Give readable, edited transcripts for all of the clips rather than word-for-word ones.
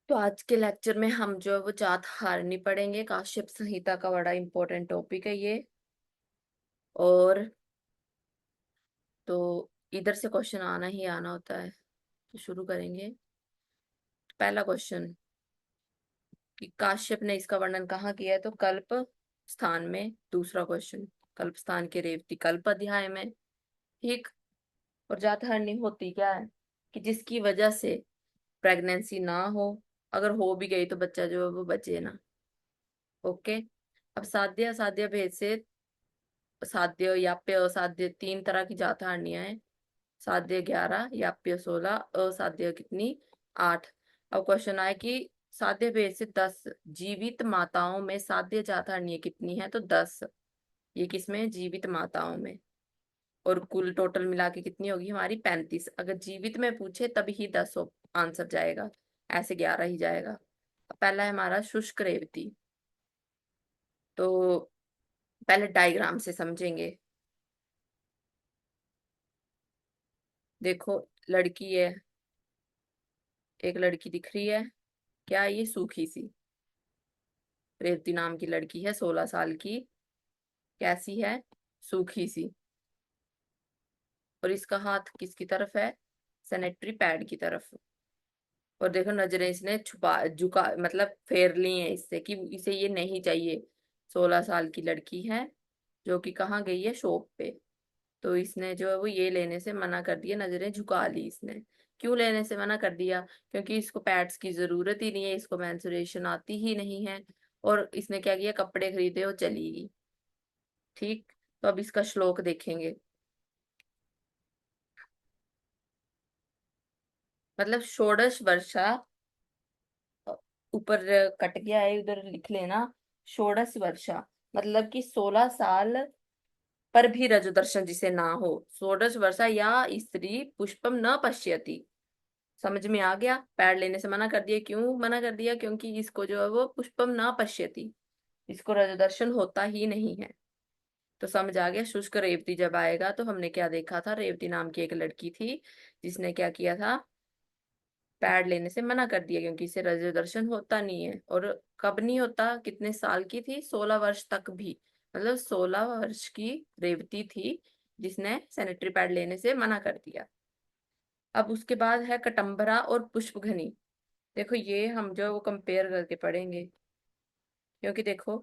तो आज के लेक्चर में हम जो है वो जात हारनी पढ़ेंगे। काश्यप संहिता का बड़ा इंपॉर्टेंट टॉपिक है ये। और तो इधर से क्वेश्चन आना ही आना होता है। तो शुरू करेंगे। पहला क्वेश्चन कि काश्यप ने इसका वर्णन कहाँ किया है, तो कल्प स्थान में। दूसरा क्वेश्चन, कल्प स्थान के रेवती कल्प अध्याय में। ठीक। और जात हारनी होती क्या है कि जिसकी वजह से प्रेगनेंसी ना हो, अगर हो भी गई तो बच्चा जो है वो बचे ना। ओके। अब साध्य असाध्य भेद से साध्य याप्य असाध्य तीन तरह की जात हारनियां हैं। साध्य 11, याप्य 16, असाध्य कितनी, 8। अब क्वेश्चन आया कि साध्य भेद से 10 जीवित माताओं में साध्य जात हारनियां कितनी है, तो 10। ये किसमें है? जीवित माताओं में। और कुल टोटल मिला के कितनी होगी हमारी? 35। अगर जीवित में पूछे तभी ही 10 आंसर जाएगा, ऐसे 11 ही जाएगा। पहला है हमारा शुष्क रेवती। तो पहले डायग्राम से समझेंगे। देखो, लड़की है, एक लड़की दिख रही है। क्या ये सूखी सी रेवती नाम की लड़की है, 16 साल की। कैसी है? सूखी सी। और इसका हाथ किसकी तरफ है? सैनिटरी पैड की तरफ। और देखो, नजरें इसने छुपा झुका मतलब फेर ली है इससे कि इसे ये नहीं चाहिए। 16 साल की लड़की है जो कि कहाँ गई है? शॉप पे। तो इसने जो है वो ये लेने से मना कर दिया, नजरें झुका ली इसने। क्यों लेने से मना कर दिया? क्योंकि इसको पैड्स की जरूरत ही नहीं है, इसको मेंस्ट्रुएशन आती ही नहीं है। और इसने क्या किया? कपड़े खरीदे और चली गई। ठीक। तो अब इसका श्लोक देखेंगे। मतलब षोडश वर्षा, ऊपर कट गया है, उधर लिख लेना। षोडश वर्षा मतलब कि 16 साल पर भी रज दर्शन जिसे ना हो। षोडश वर्षा या स्त्री पुष्पम न पश्यति। समझ में आ गया? पैड लेने से मना कर दिया। क्यों मना कर दिया? क्योंकि इसको जो है वो पुष्पम ना पश्यति, इसको रज दर्शन होता ही नहीं है। तो समझ आ गया। शुष्क रेवती जब आएगा तो हमने क्या देखा था? रेवती नाम की एक लड़की थी जिसने क्या किया था? पैड लेने से मना कर दिया क्योंकि इसे रज दर्शन होता नहीं है। और कब नहीं होता? कितने साल की थी? 16 वर्ष तक भी। मतलब 16 वर्ष की रेवती थी जिसने सैनिटरी पैड लेने से मना कर दिया। अब उसके बाद है कटम्बरा और पुष्पघनी। देखो, ये हम जो है वो कंपेयर करके पढ़ेंगे। क्योंकि देखो,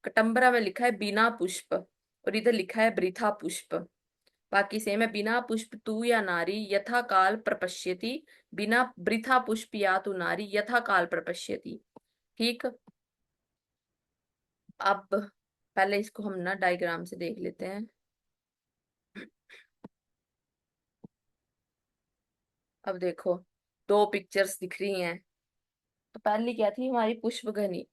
कटम्बरा में लिखा है बिना पुष्प और इधर लिखा है वृथा पुष्प। बाकी सेम है। बिना पुष्प तू या नारी यथा काल प्रपश्यति, बिना वृथा पुष्प या तू नारी यथा काल प्रपश्यति। ठीक। अब पहले इसको हम ना डायग्राम से देख लेते हैं। अब देखो, दो पिक्चर्स दिख रही हैं। तो पहली क्या थी हमारी? पुष्पगनी।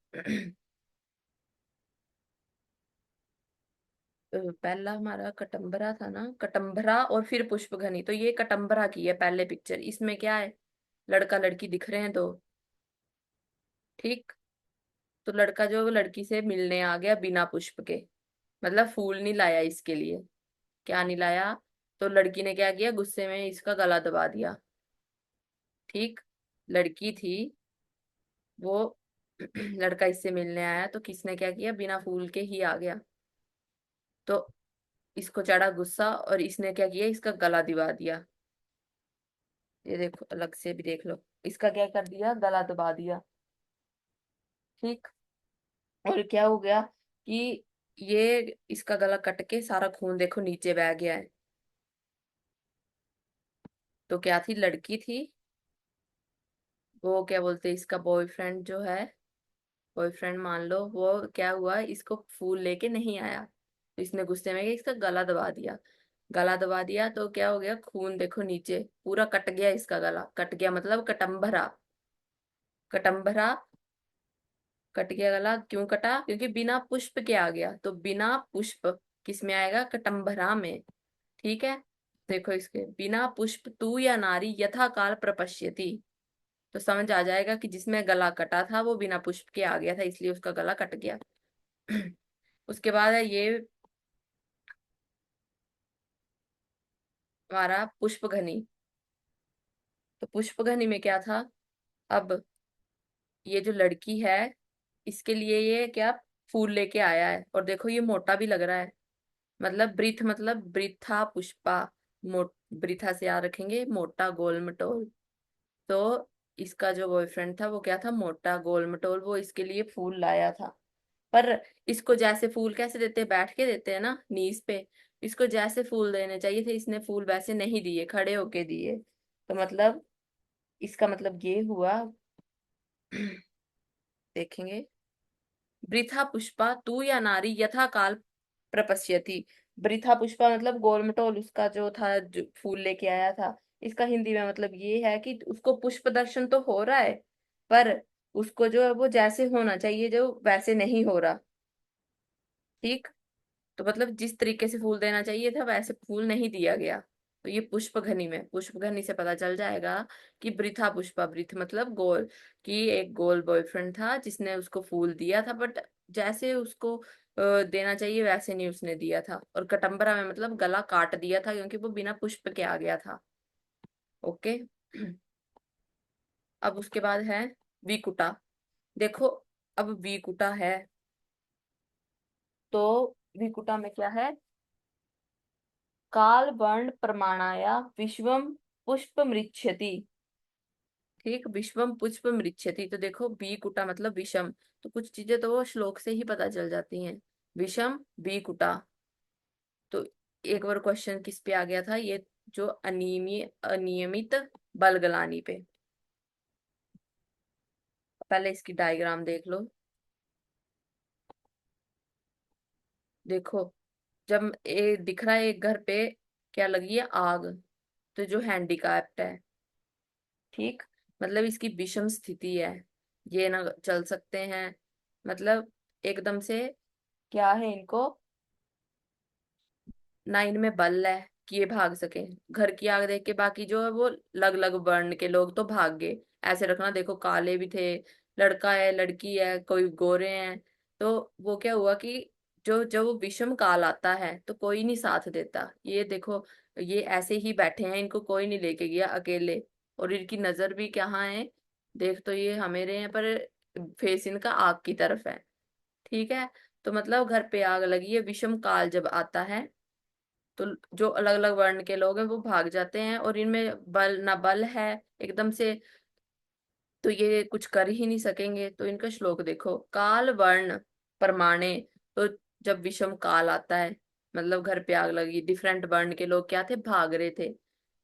पहला हमारा कटम्बरा था ना, कटम्बरा और फिर पुष्पगनी। तो ये कटम्बरा की है पहले पिक्चर। इसमें क्या है? लड़का लड़की दिख रहे हैं दो। ठीक। तो लड़का जो है वो लड़की से मिलने आ गया बिना पुष्प के। मतलब फूल नहीं लाया इसके लिए। क्या नहीं लाया? तो लड़की ने क्या किया? गुस्से में इसका गला दबा दिया। ठीक। लड़की थी वो। लड़का इससे मिलने आया तो किसने क्या किया? बिना फूल के ही आ गया। तो इसको चढ़ा गुस्सा और इसने क्या किया? इसका गला दबा दिया। ये देखो, अलग से भी देख लो। इसका क्या कर दिया? गला दबा दिया। ठीक। और क्या हो गया कि ये इसका गला कट के सारा खून देखो नीचे बह गया है। तो क्या थी? लड़की थी वो। क्या बोलते हैं इसका बॉयफ्रेंड जो है, बॉयफ्रेंड मान लो, वो क्या हुआ? इसको फूल लेके नहीं आया तो इसने गुस्से में इसका गला दबा दिया। गला दबा दिया तो क्या हो गया? खून देखो नीचे पूरा कट गया। इसका गला कट गया मतलब कटम्बरा। कटम्बरा कट गया गला। क्यों कटा? क्योंकि बिना पुष्प के आ गया। तो बिना पुष्प किस में आएगा? कटम्बरा में। ठीक है। देखो, इसके बिना पुष्प तू या नारी यथा काल प्रपश्यति। तो समझ आ जाएगा कि जिसमें गला कटा था वो बिना पुष्प के आ गया था, इसलिए उसका गला कट गया। उसके बाद है ये हमारा पुष्पघनी। तो पुष्पघनी में क्या था? अब ये जो लड़की है, इसके लिए ये क्या फूल लेके आया है, और देखो ये मोटा भी लग रहा है। मतलब ब्रीथ, मतलब ब्रीथा पुष्पा। ब्रीथा से याद रखेंगे, मोटा गोल मटोल। तो इसका जो बॉयफ्रेंड था वो क्या था, मोटा गोल मटोल, वो इसके लिए फूल लाया था। पर इसको जैसे फूल कैसे देते हैं, बैठ के देते हैं ना नीज पे। इसको जैसे फूल देने चाहिए थे, इसने फूल वैसे नहीं दिए, खड़े होके दिए। तो मतलब इसका मतलब ये हुआ। देखेंगे, वृथा पुष्पा तू या नारी यथा काल प्रपश्यति। वृथा पुष्पा मतलब गोलमटोल उसका जो था, जो फूल लेके आया था। इसका हिंदी में मतलब ये है कि उसको पुष्प दर्शन तो हो रहा है, पर उसको जो है वो जैसे होना चाहिए जो वैसे नहीं हो रहा। ठीक। तो मतलब जिस तरीके से फूल देना चाहिए था वैसे फूल नहीं दिया गया। तो ये पुष्प घनी में, पुष्प घनी से पता चल जाएगा कि वृथा पुष्पा, वृथ मतलब गोल, कि एक गोल बॉयफ्रेंड था जिसने उसको फूल दिया था, बट जैसे उसको देना चाहिए वैसे नहीं उसने दिया था। और कटम्बरा में मतलब गला काट दिया था, क्योंकि वो बिना पुष्प के आ गया था। ओके। अब उसके बाद है विकुटा। देखो, अब विकुटा है, तो विकुटा में क्या है, काल वर्ण प्रमाणाया विश्वम पुष्प मृच्छति। ठीक, विश्वम पुष्प मृच्छति, तो देखो बी कुटा मतलब विषम। तो कुछ चीजें तो वो श्लोक से ही पता चल जाती हैं। विषम बी कुटा। तो एक बार क्वेश्चन किस पे आ गया था ये, जो अनियमित बलगलानी पे। पहले इसकी डायग्राम देख लो। देखो, जब ये दिख रहा है एक घर पे क्या लगी है, आग। तो जो हैंडीकैप्ट है, ठीक, मतलब इसकी विषम स्थिति है, ये ना चल सकते हैं, मतलब एकदम से क्या है इनको, ना इनमें बल है कि ये भाग सके। घर की आग देख के बाकी जो है वो लग लग वर्ण के लोग तो भाग गए। ऐसे रखना, देखो काले भी थे, लड़का है लड़की है, कोई गोरे हैं। तो वो क्या हुआ कि जो जब वो विषम काल आता है तो कोई नहीं साथ देता। ये देखो, ये ऐसे ही बैठे हैं, इनको कोई नहीं लेके गया अकेले। और इनकी नजर भी कहाँ है, देख तो ये हमेरे हैं, पर फेस इनका आग की तरफ है। ठीक है। तो मतलब घर पे आग लगी है, विषम काल जब आता है तो जो अलग अलग वर्ण के लोग हैं वो भाग जाते हैं, और इनमें बल ना बल है एकदम से, तो ये कुछ कर ही नहीं सकेंगे। तो इनका श्लोक देखो, काल वर्ण परमाणे। तो जब विषम काल आता है, मतलब घर पे आग लगी, डिफरेंट वर्ण के लोग क्या थे, भाग रहे थे।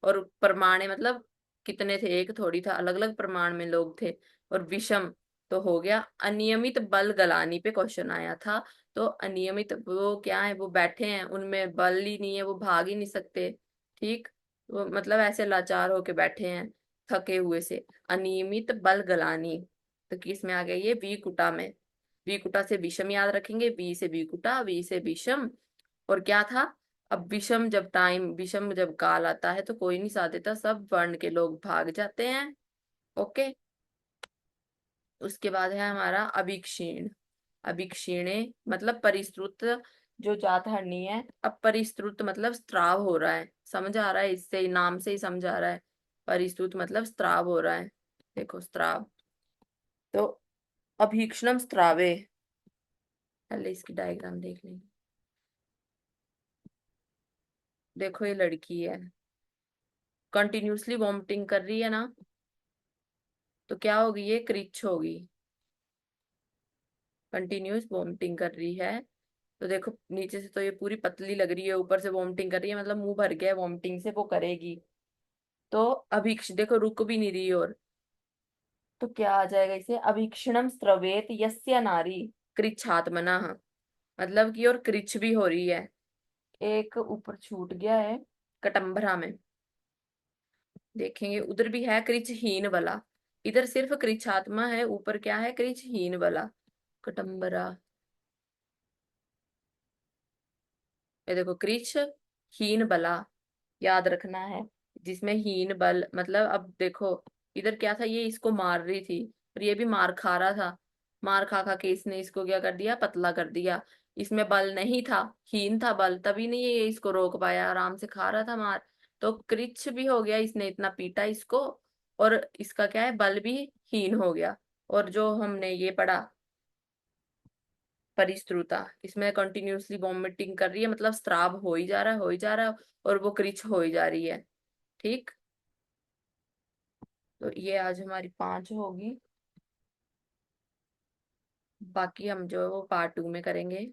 और परमाणे मतलब कितने थे, एक थोड़ी था, अलग अलग प्रमाण में लोग थे। और विषम तो हो गया, अनियमित बल गलानी पे क्वेश्चन आया था। तो अनियमित वो क्या है, वो बैठे हैं, उनमें बल ही नहीं है, वो भाग ही नहीं सकते। ठीक। वो मतलब ऐसे लाचार होके बैठे हैं, थके हुए से। अनियमित बल गलानी, तो किस में आ गया ये, वी कुटा में। वी कुटा से विषम याद रखेंगे, वी से वी कुटा, वी से विषम। और क्या था, अब विषम जब टाइम, विषम जब काल आता है तो कोई नहीं साथ देता, सब वर्ण के लोग भाग जाते हैं। ओके। उसके बाद है हमारा अभिक्षीण। अभिक्षीणे मतलब परिश्रुत, जो जात हरनी है। अब परिश्रुत मतलब स्त्राव हो रहा है, समझ आ रहा है, इससे नाम से ही समझ आ रहा है। परिश्रुत मतलब स्त्राव हो रहा है। देखो स्त्राव, तो अभीक्षणम स्त्रावे। पहले इसकी डायग्राम देख लेंगे। देखो ये लड़की है, कंटिन्यूसली वॉमिटिंग कर रही है ना, तो क्या होगी, ये क्रिच होगी। कंटिन्यूस वॉमिटिंग कर रही है। तो देखो नीचे से तो ये पूरी पतली लग रही है, ऊपर से वॉमिटिंग कर रही है, मतलब मुंह भर गया है वॉमिटिंग से, वो करेगी। तो अभीक्ष देखो रुक भी नहीं रही। और तो क्या आ जाएगा इसे, अभीक्षणम स्रवेत यस्य नारी कृच्छात्मना। मतलब कि और कृछ भी हो रही है, एक ऊपर छूट गया है कटम्बरा में। देखेंगे उधर भी है कृच्छहीन वाला, इधर सिर्फ कृच्छात्मा है, ऊपर क्या है, कृच्छहीन वाला। कटम्बरा, ये देखो कृच्छ हीन बला, याद रखना है। जिसमें हीन बल मतलब, अब देखो इधर क्या था, ये इसको मार रही थी, और ये भी मार खा रहा था। मार खा खा के इसने इसको क्या कर दिया, पतला कर दिया। इसमें बल नहीं था, हीन था बल, तभी नहीं ये इसको रोक पाया, आराम से खा रहा था मार। तो कृच्छ भी हो गया, इसने इतना पीटा इसको, और इसका क्या है, बल भी हीन हो गया। और जो हमने ये पढ़ा परिश्रुता, इसमें कंटिन्यूअसली वॉमिटिंग कर रही है, मतलब स्राव हो ही जा रहा है, हो ही जा रहा है, और वो क्रिच हो ही जा रही है। ठीक। तो ये आज हमारी 5 होगी। बाकी हम जो है वो पार्ट 2 में करेंगे।